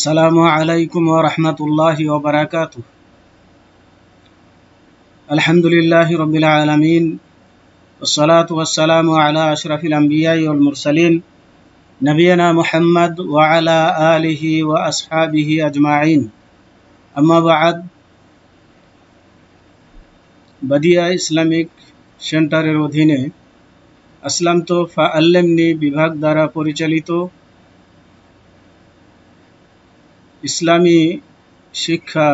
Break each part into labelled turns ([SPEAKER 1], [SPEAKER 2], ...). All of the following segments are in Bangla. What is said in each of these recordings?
[SPEAKER 1] আসসালামু আলাইকুম ওয়া রাহমাতুল্লাহি ওয়া বারাকাতুহু। আলহামদুলিল্লাহি রাব্বিল আলামিন ওয়াসসালাতু ওয়াসসালামু আলা আশরাফিল আমবিয়াই ওয়াল মুরসালিন নবিয়িনা মুহাম্মদ ওয়া আলা আলিহি ওয়া আসহাবিহি আজমাইন। আম্মা বা'দ। বাদিয়া ইসলামিক সেন্টারের অধীনে আসলাম তো ফাআল্লিমনি বিভাগ দ্বারা পরিচালিত ইসলামী শিক্ষা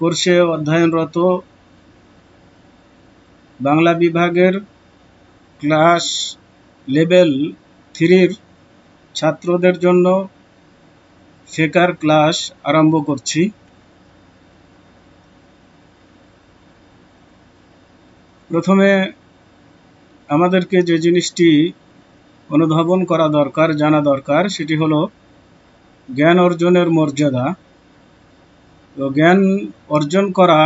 [SPEAKER 1] কোর্সে অধ্যয়নরত বাংলা বিভাগের ক্লাস লেভেল 3-র ছাত্রদের জন্য ফিকহের ক্লাস আরম্ভ করছি। প্রথমে আমাদেরকে যে জিনিসটি অনুধাবন করা দরকার, জানা দরকার, সেটি হলো জ্ঞান অর্জনের মর্যাদা। তো জ্ঞান অর্জন করা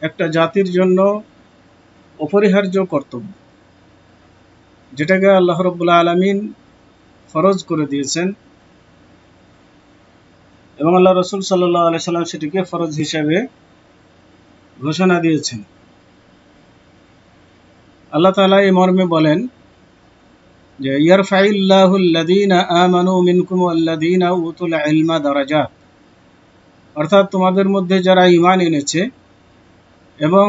[SPEAKER 1] একটা জাতির জন্য অপরিহার্য কর্তব্য, যেটাকে আল্লাহ রাব্বুল আলামিন ফরজ করে দিয়েছেন এবং আল্লাহ রাসূল সাল্লাল্লাহু আলাইহি সাল্লাম সেটিকে ফরজ হিসেবে ঘোষণা দিয়েছেন। আল্লাহ তাআলা এই মর্মে বলেন যে ইয়ারফাইল্লাহুল্লাযীনা আমানু মিনকুম ওয়াল্লাযীনা উতুল ইলমা দারাজাত, অর্থাৎ তোমাদের মধ্যে যারা ঈমান এনেছে এবং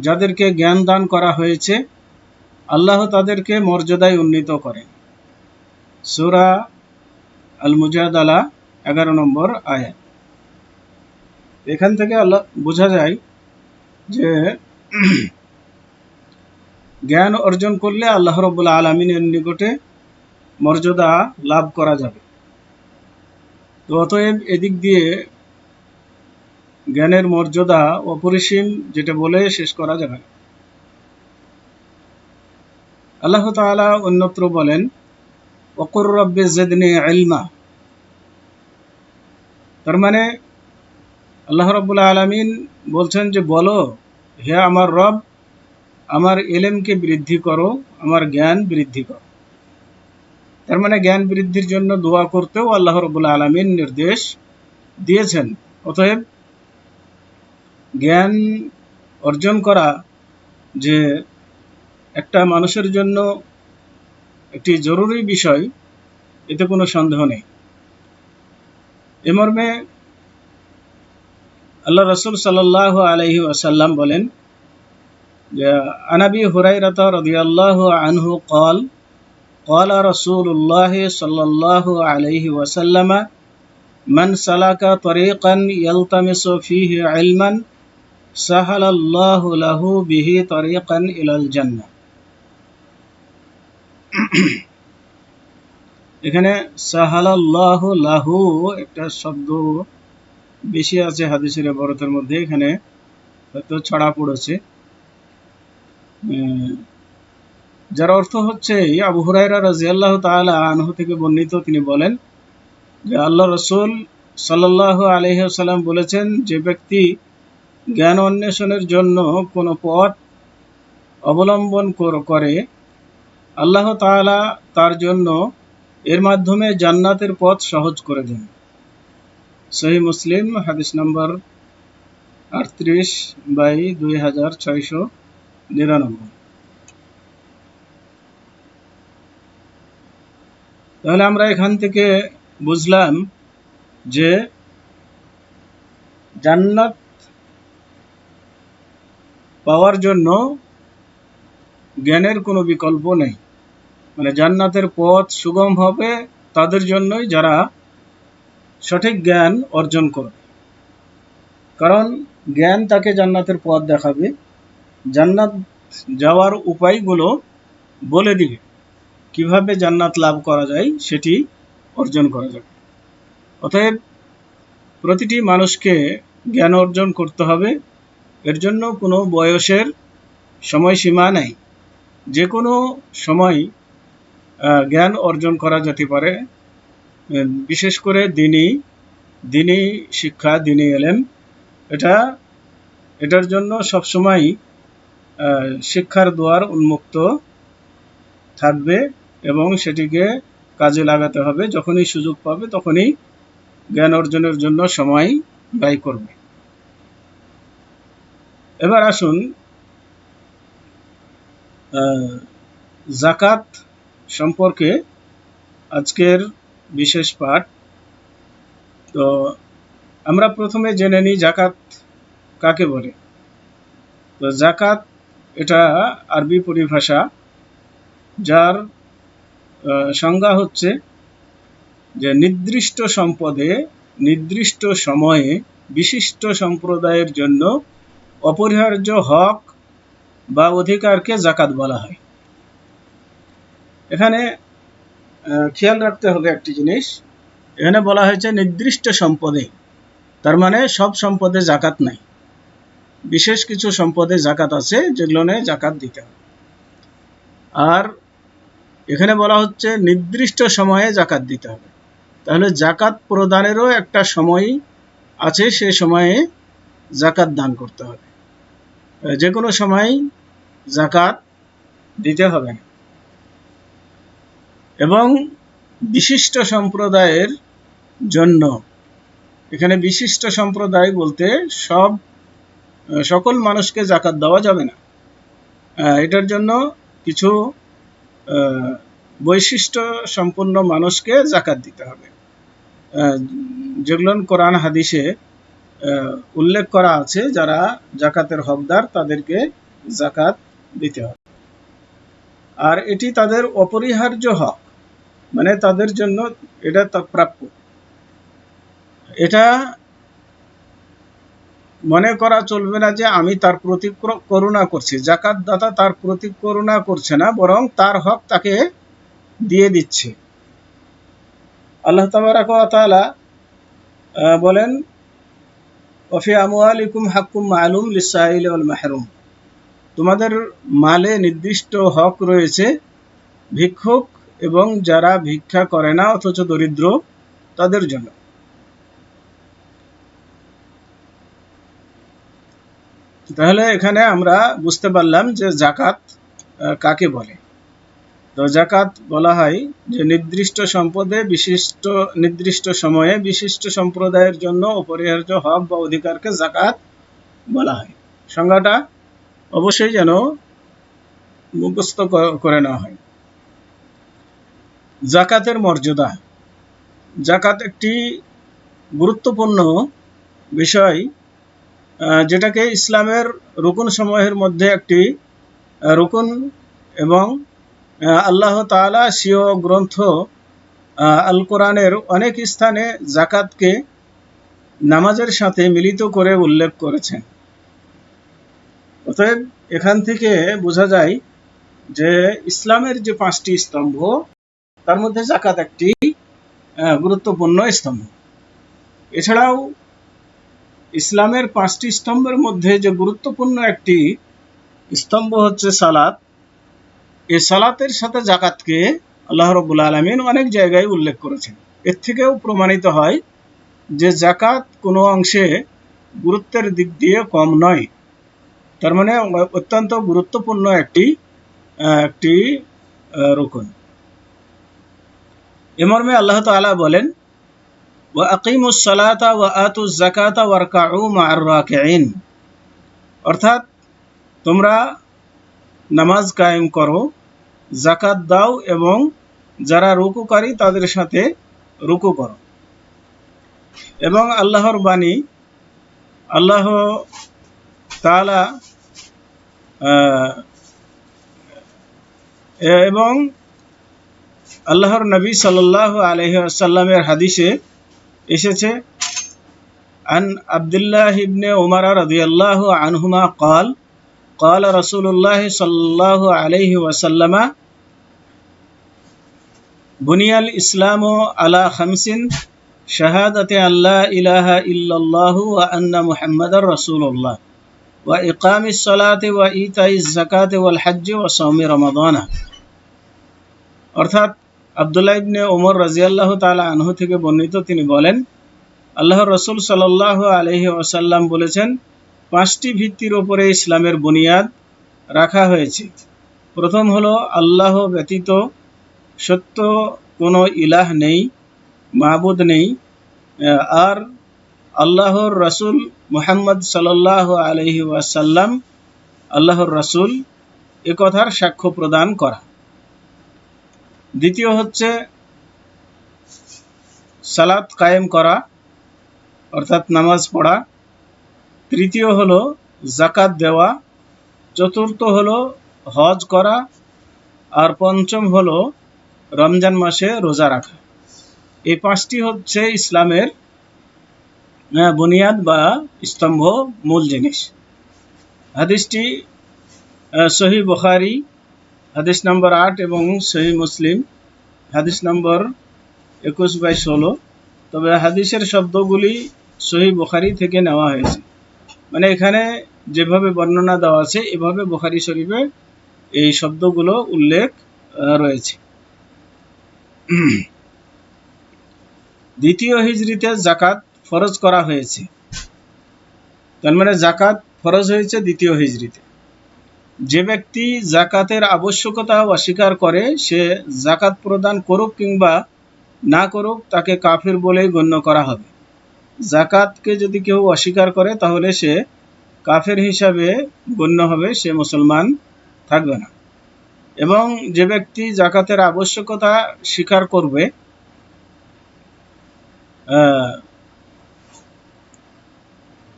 [SPEAKER 1] যাদেরকে জ্ঞান দান করা হয়েছে, আল্লাহ তাদেরকে মর্যাদায় উন্নীত করেন। সূরা আল মুজাদালা 11 নম্বর আয়াত। এখান থেকে আল্লাহ বোঝা যায় যে জ্ঞান অর্জন করলে আল্লাহ রাব্বুল আলামিনের নিকটে মর্যাদা লাভ করা যাবে। তো অতএব এদিক দিয়ে জ্ঞানের মর্যাদা অপরিসীম, যেটা বলে শেষ করা যাবে না। আল্লাহ তাআলা অন্যত্র বলেন ওয়াকুর রাব্বি জিদনি ইলমা। তার মানে আল্লাহ রাব্বুল আলামিন বলছেন যে বলো, হে আমার রব, আমার ইলমকে বৃদ্ধি করো, আমার জ্ঞান বৃদ্ধি করো। তার মানে জ্ঞান বৃদ্ধির জন্য দোয়া করতেও আল্লাহ রাব্বুল আলামিন নির্দেশ দিয়েছেন। অতএব জ্ঞান অর্জন করা যে একটা মানুষের জন্য একটি জরুরি বিষয়, এতে কোনো সন্দেহ নেই। এ মর্মে আল্লাহ রাসূল সাল্লাল্লাহু আলাইহি ওয়াসাল্লাম বলেন যে আন আবি হুরায়রা রাদিয়াল্লাহু আনহু قال قال رسول الله صلى الله عليه وسلم من سلك طريقا يلتمس فيه علما سهل الله له به طريقا إلى الجنة। এখানে সাহালাল্লাহু লাহু একটা শব্দ বেশি আছে হাদিসের ইবারতের মধ্যে, এখানে হয়তো ছড়া পড়েছে, যার অর্থ হচ্ছে আবু হুরায়রা রাদিয়াল্লাহু তাআলা আনহু থেকে বর্ণিত। তিনি বলেন যে আল্লাহ রাসূল সাল্লাল্লাহু আলাইহি ওয়াসাল্লাম বলেছেন, যে ব্যক্তি জ্ঞান অন্বেষণের জন্য কোনো পথ অবলম্বন করে, আল্লাহ তাআলা তার জন্য এর মাধ্যমে জান্নাতের পথ সহজ করে দেন। সহিহ মুসলিম হাদিস নম্বর 38/2699। তাহলে আমরা এখান থেকে বুঝলাম যে জান্নাত পাওয়ার জন্য জ্ঞানের কোনো বিকল্প নেই। মানে জান্নাতের পথ সুগম হবে তাদের জন্যই যারা সঠিক জ্ঞান অর্জন করবে, কারণ জ্ঞান তাকে জান্নাতের পথ দেখাবে, জান্নাত যাওয়ার উপায়গুলো বলে দিবে, কিভাবে জান্নাত লাভ করা যায় সেটি অর্জন করা যাবে। অতএব প্রতিটি মানুষকে জ্ঞান অর্জন করতে হবে। এর জন্য কোনো বয়সের সময়সীমা নেই, যে কোনো সময় জ্ঞান অর্জন করা যেতে পারে। বিশেষ করে দিনী শিক্ষা, দিনী ইলম, এটার জন্য সবসময় শিক্ষার দুয়ার উন্মুক্ত থাকবে এবং সেটিকে কাজে লাগাতে হবে। যখনই সুযোগ পাবে তখনই জ্ঞান অর্জনের জন্য সময় ব্যয় করবে। এবার আসুন যাকাত সম্পর্কে আজকের বিশেষ পাঠ। তো আমরা প্রথমে জেনে নিই যাকাত কাকে বলে। তো যাকাত এটা আরবি পরিভাষা, যার সংজ্ঞা হচ্ছে যে নির্দিষ্ট সম্পদে নির্দিষ্ট সময়ে বিশিষ্ট সম্প্রদায়ের জন্য অপরিহার্য হক বা অধিকারকে যাকাত বলা হয়। এখানে খেয়াল রাখতে হবে একটি জিনিস, এখানে বলা হয়েছে নির্দিষ্ট সম্পদে, তার মানে সব সম্পদে যাকাত নাই, বিশেষ কিছু সম্পদে যাকাত আছে যেগুলো নিয়ে যাকাত দিতে হবে। আর এখানে বলা হচ্ছে নির্দিষ্ট সময়ে যাকাত দিতে হবে, তাহলে যাকাত প্রদানেরও একটা সময় আছে, সে সময়ে যাকাত দান করতে হবে, যে কোনো সময় যাকাত দিতে হবে না। এবং বিশিষ্ট সম্প্রদায়ের জন্য, এখানে বিশিষ্ট সম্প্রদায় বলতে সকল মানুষকে যাকাত দেওয়া যাবে না, এটার জন্য কিছু বৈশিষ্ট্য সম্পন্ন মানুষকে যাকাত দিতে হবে, যেগুলো কোরআন হাদিসে উল্লেখ করা আছে, যারা যাকাতের হকদার তাদেরকে যাকাত দিতে হবে। আর এটি তাদের অপরিহার্য হক, মানে তাদের জন্য এটা প্রাপ্য। এটা মনে করা চলবে না যে আমি তার প্রতি করুণা করছি, যাকাত দাতা তার প্রতি করুণা করছে না, বরং তার হক তাকে দিয়ে দিচ্ছে। আল্লাহ তাবারাক ওয়া তাআলা বলেন ওয়াফি আমওয়ালিকুম হাক্কুম মালুম লিসাইল ওয়াল মাহরুম, তোমাদের মালে নির্দিষ্ট হক রয়েছে ভিক্ষুক এবং যারা ভিক্ষা করে না অথচ দরিদ্র তাদের জন্য। তাহলে এখানে আমরা বুঝতে পারলাম যে যাকাত কাকে বলে। তো যাকাত বলা হয় যে নির্দিষ্ট সম্পদে নির্দিষ্ট সময়ে বিশিষ্ট সম্প্রদায়ের জন্য অপরিহার্য হক বা অধিকারকে যাকাত বলা হয়। সংজ্ঞাটা অবশ্যই যেন মুখস্থ করে নেওয়া হয়। যাকাতের মর্যাদা। যাকাত একটি গুরুত্বপূর্ণ বিষয়, যেটাকে ইসলামের রুকন সমূহের মধ্যে একটি রুকন, এবং আল্লাহ তাআলা স্বীয় গ্রন্থ আল কোরআনের অনেক স্থানে যাকাতকে নামাজের সাথে মিলিত করে উল্লেখ করেছেন। অতএব এখান থেকে বোঝা যায় যে ইসলামের যে 5টি স্তম্ভ, তার মধ্যে যাকাত একটি গুরুত্বপূর্ণ স্তম্ভ। এছাড়াও ইসলামের 5টি স্তম্ভের মধ্যে যে গুরুত্বপূর্ণ একটি স্তম্ভ হচ্ছে সালাত। এই সালাতের সাথে যাকাতকে আল্লাহ রাব্বুল আলামিন অনেক জায়গায় উল্লেখ করেছেন। এর থেকেও প্রমাণিত হয় যে যাকাত কোনো অংশে গুরুত্বের দিক দিয়ে কম নয়, তার মানে অত্যন্ত গুরুত্বপূর্ণ একটি রুকন। এ মর্মে আল্লাহ তাআলা বলেন ওয়া আকিমুস সালাতা ওয়া আতুজ যাকাতা ওয়ারকাউ মা'আর রাকিঈন, অর্থাৎ তোমরা নামাজ কায়েম করো, যাকাত দাও এবং যারা রুকুকারী তাদের সাথে রুকু করো। এবং আল্লাহর বাণী, আল্লাহ তাআলা এবং আল্লাহর নবী সাল্লাল্লাহু আলাইহি ওয়াসাল্লামের হাদিসে এসেছে আন আব্দুল্লাহ ইবনে উমর রাদিয়াল্লাহু আনহুমা قال قال رسول الله صلى الله عليه وسلم بني الإسلام على 5 شهادة أن لا إله إلا الله وأن محمد رسول الله وإقام الصلاة وإيتاء الزكاة والحج وصوم رمضان। অর্থাৎ আব্দুল্লাহ ইবনে উমর রাদিয়াল্লাহু তাআলা আনহু থেকে বর্ণিত, তিনি বলেন আল্লাহর রাসূল সাল্লাল্লাহু আলাইহি ওয়াসাল্লাম বলেছেন, 5টি ভিত্তির উপরে ইসলামের বুনিয়াদ রাখা হয়েছে। প্রথম হলো আল্লাহ ব্যতীত সত্য কোনো ইলাহ নেই, মাবুদ নেই। আর আল্লাহর রাসূল মুহাম্মদ সাল্লাল্লাহু আলাইহি ওয়াসাল্লাম আল্লাহর রাসূল এ কথার সাক্ষ্য প্রদান করা। দ্বিতীয় হচ্ছে সালাত কায়েম করা অর্থাৎ নামাজ পড়া। তৃতীয় হলো যাকাত দেওয়া। চতুর্থ হলো হজ করা। আর পঞ্চম হলো রমজান মাসে রোজা রাখা। এই পাঁচটি হচ্ছে ইসলামের বুনিয়াদ বা স্তম্ভ, মূল জিনিস। হাদিসটি সহিহ বুখারী হাদিস নম্বর 8 এবং সহিহ মুসলিম হাদিস নম্বর 21/16। তবে হাদিসের শব্দগুলি সহিহ বুখারী থেকে নেওয়া হয়েছে, মানে এখানে যেভাবে বর্ণনা দেওয়া আছে এভাবে বুখারী শরীফে এই শব্দগুলো উল্লেখ রয়েছে। দ্বিতীয় হিজরিতে যাকাত ফরজ করা হয়েছে, তার মানে যাকাত ফরজ হয়েছে দ্বিতীয় হিজরিতে। যে ব্যক্তি যাকাতের আবশ্যকতা অস্বীকার করে সে যাকাত প্রদান করুক কিংবা না করুক তাকে কাফির বলেই গণ্য করা হবে। যাকাতকে যদি কেউ অস্বীকার করে তাহলে সে কাফের হিসাবে গণ্য হবে, সে মুসলমান থাকবে না। এবং যে ব্যক্তি যাকাতের আবশ্যকতা স্বীকার করবে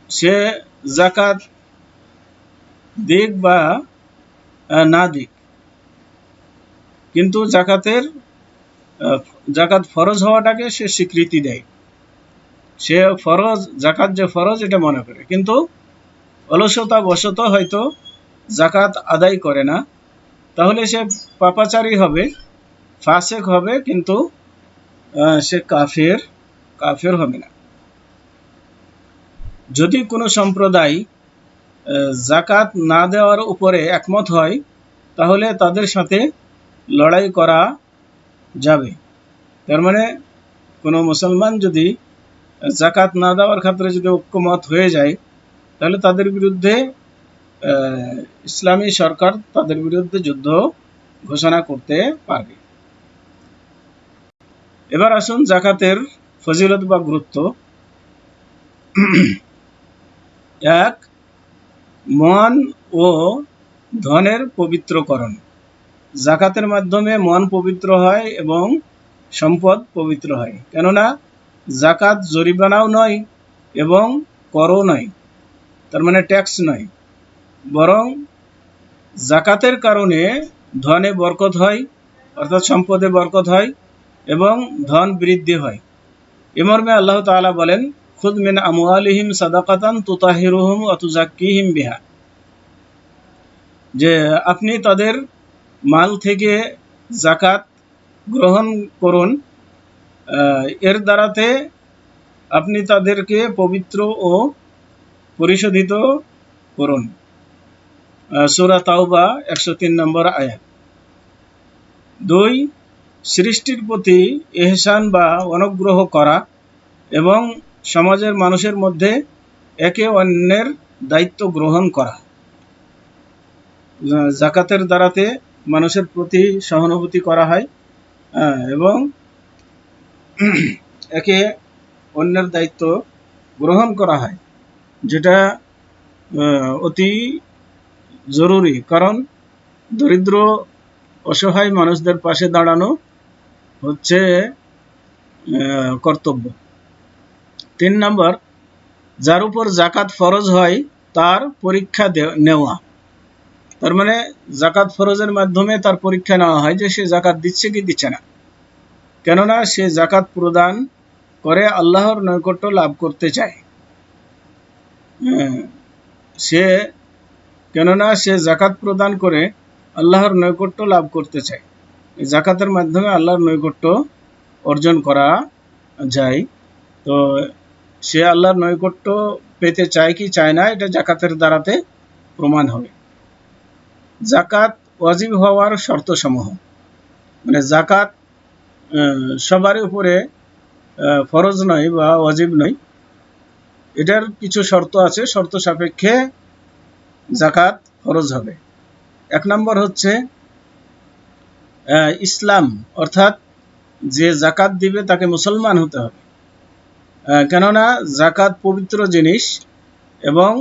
[SPEAKER 1] সে যাকাত দিক বা না দিক, কিন্তু যাকাত ফরজ হওয়াটাকে সে স্বীকৃতি দেয়। সে ফরজ, যাকাত যে ফরজ এটা মনে করে, কিন্তু অলসতা বশত হয়তো যাকাত আদায় করে না, তাহলে সে পাপাচারী হবে, ফাসেক হবে, কিন্তু সে কাফের হবে না। যদি কোনো সম্প্রদায় যাকাত না দেওয়ার উপরে একমত হয় তাহলে তাদের সাথে লড়াই করা যাবে। তার মানে কোনো মুসলমান যদি যাকাত না দেওয়ার ক্ষেত্রে যদি ঐক্যমত হয়ে যায় তাহলে তাদের বিরুদ্ধে ইসলামী সরকার তাদের বিরুদ্ধে যুদ্ধ ঘোষণা করতে পারবে। এবার আসুন যাকাতের ফজিলত বা গুরুত্ব। এক, মন ও ধনের পবিত্রকরণ। যাকাতের মাধ্যমে মন পবিত্র হয় এবং সম্পদ পবিত্র হয়, কেননা যাকাত জরিমানাও নয় এবং করও নয়, তার মানে ট্যাক্স নয়, বরং যাকাতের কারণে ধনে বরকত হয় অর্থাৎ সম্পদে বরকত হয় এবং ধন বৃদ্ধি হয়। এ মর্মে আল্লাহ তাআলা বলেন, খুদ মিন আমওয়ালিহিম সাদাকাতান তুতাহিরুহুম ওয়া তুযাক্কিহিম বিহা, যে আপনি তাদের মাল থেকে যাকাত গ্রহণ করুন, এর দ্বারাতে আপনি তাদেরকে পবিত্র ও পরিশোধিত করুন। সূরা তাওবা 103 নম্বর আয়াত। 2, সৃষ্টির প্রতি ইহসান বা অনুগ্রহ করা এবং সমাজের মানুষের মধ্যে একে অন্যের দায়িত্ব গ্রহণ করা। যাকাতের দ্বারাতে মানুষের প্রতি সহানুভূতি করা হয় এবং একে অন্যের দায়িত্ব গ্রহণ করা হয়, যেটা অতি জরুরি, কারণ দরিদ্র অসহায় মানুষদের পাশে দাঁড়ানো হচ্ছে কর্তব্য। 3 নম্বর, যার উপর যাকাত ফরজ হয় তার পরীক্ষা নেওয়া। তার মানে যাকাত ফরজের মাধ্যমে তার পরীক্ষা নেওয়া হয় যে সে যাকাত দিচ্ছে কি দিচ্ছে না, কেননা সে যাকাত প্রদান করে আল্লাহর নৈকট্য লাভ করতে চায়। কেননা সে যাকাত প্রদান করে আল্লাহর নৈকট্য লাভ করতে চায়। যাকাতের মাধ্যমে আল্লাহর নৈকট্য অর্জন করা যায়। তো সে আল্লাহর নৈকট্য পেতে চায় কি চায় না, এটা যাকাতের দ্বারাতে প্রমাণ হবে। যাকাত ওয়াজিব হওয়ার শর্তসমূহ, মানে যাকাত সবার উপরে ফরজ নয় বা ওয়াজিব নয়, এটার কিছু শর্ত আছে, শর্ত সাপেক্ষে যাকাত ফরজ হবে। 1 নম্বর হচ্ছে ইসলাম, অর্থাৎ যে যাকাত দিবে তাকে মুসলমান হতে হবে। কেননা জাকাত পবিত্র জিনিস এবং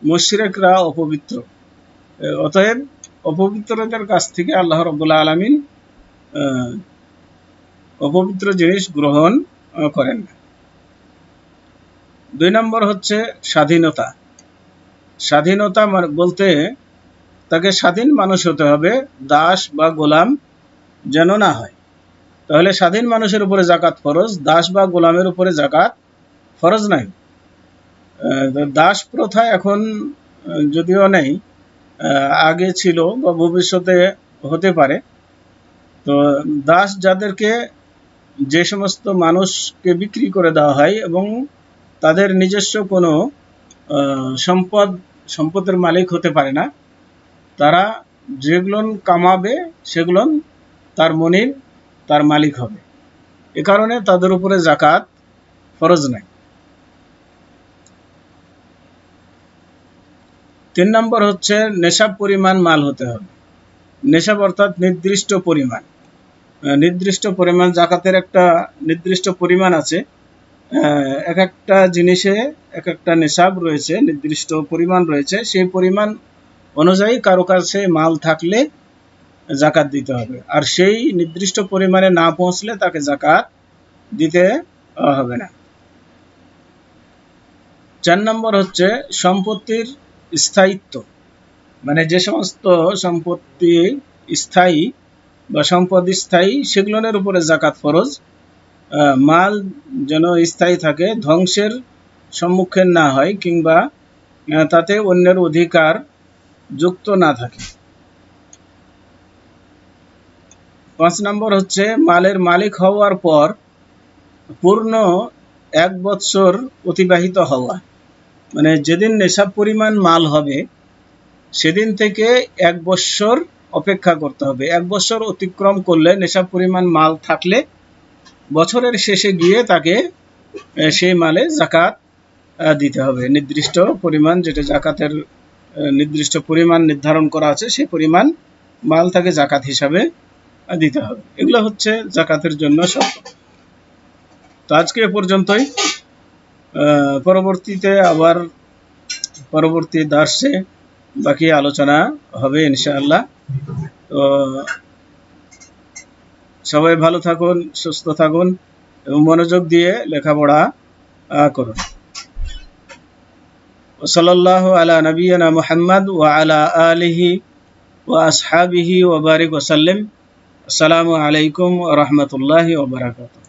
[SPEAKER 1] মুশরিকরা অপবিত্র, অতএব অপবিত্রদের কাছ থেকে আল্লাহ রাব্বুল আলামিন অপবিত্র জিনিস গ্রহণ করেন না। 2 নম্বর হচ্ছে স্বাধীনতা। স্বাধীনতা বলতে তাকে স্বাধীন মানুষ হতে হবে, দাস বা গোলাম যেন না হয়। তাহলে স্বাধীন মানুষের উপরে জাকাত ফরজ, দাস বা গোলামের উপরে জাকাত ফরজ নাই। দাস প্রথা এখন যদিও নেই, আগে ছিল বা ভবিষ্যতে হতে পারে। তো দাস যাদেরকে, যে সমস্ত মানুষকে বিক্রি করে দেওয়া হয় এবং তাদের নিজস্ব কোনো সম্পদের মালিক হতে পারে না, তারা যেগুলো কামাবে সেগুলো তার মনিব, তার মালিক হবে। এ কারণে তাদের উপরে জাকাত ফরজ নাই। 3 নম্বর হচ্ছে নেশাব পরিমাণ মাল হতে হবে। নেশাব অর্থাৎ নির্দিষ্ট পরিমাণ। নির্দিষ্ট পরিমাণ, জাকাতের একটা নির্দিষ্ট পরিমাণ আছে। এক একটা জিনিসে এক একটা নেশাব রয়েছে, নির্দিষ্ট পরিমাণ রয়েছে। সেই পরিমাণ অনুযায়ী কারো কাছে মাল থাকলে জাকাত দিতে হবে, আর সেই নির্দিষ্ট পরিমাণে না পৌঁছলে তাকে জাকাত দিতে হবে না। 4 নম্বর হচ্ছে সম্পত্তির স্থায়িত্ব, মানে যে সমস্ত সম্পত্তি স্থায়ী বা সম্পদ স্থায়ী সেগুলোর উপরে জাকাত ফরজ। মাল যেন স্থায়ী থাকে, ধ্বংসের সম্মুখীন না হয় কিংবা তাতে অন্যের অধিকার যুক্ত না থাকে। 5 নম্বর হচ্ছে মালের মালিক হওয়ার পর পূর্ণ 1 বৎসর অতিবাহিত হওয়া, মানে যেদিন নেশাব পরিমাণ মাল হবে সেদিন থেকে 1 বৎসর অপেক্ষা করতে হবে। 1 বৎসর অতিক্রম করলে, নেশাব পরিমাণ মাল থাকলে বছরের শেষে গিয়ে তাকে সেই মালে জাকাত দিতে হবে। নির্দিষ্ট পরিমাণ, যেটা জাকাতের নির্দিষ্ট পরিমাণ নির্ধারণ করা আছে, সেই পরিমাণ মাল তাকে জাকাত হিসাবে দিতে হবে। এগুলো হচ্ছে জাকাতের জন্য শর্ত। তো আজকে এ পর্যন্তই। পরবর্তীতে আবার পরবর্তী দার্সে বাকি আলোচনা হবে ইনশাআল্লাহ। তো সবাই ভালো থাকুন, সুস্থ থাকুন এবং মনোযোগ দিয়ে লেখাপড়া করুন। সাল্লাল্লাহু আলা নবিয়িনা মুহাম্মদ ওয়া আলা আলিহি ওয়া আসহাবিহি ওয়া বারিক ওয়া সাল্লিম। আসসালামু আলাইকুম ওয়া রাহমাতুল্লাহি ওয়া বারাকাতুহু।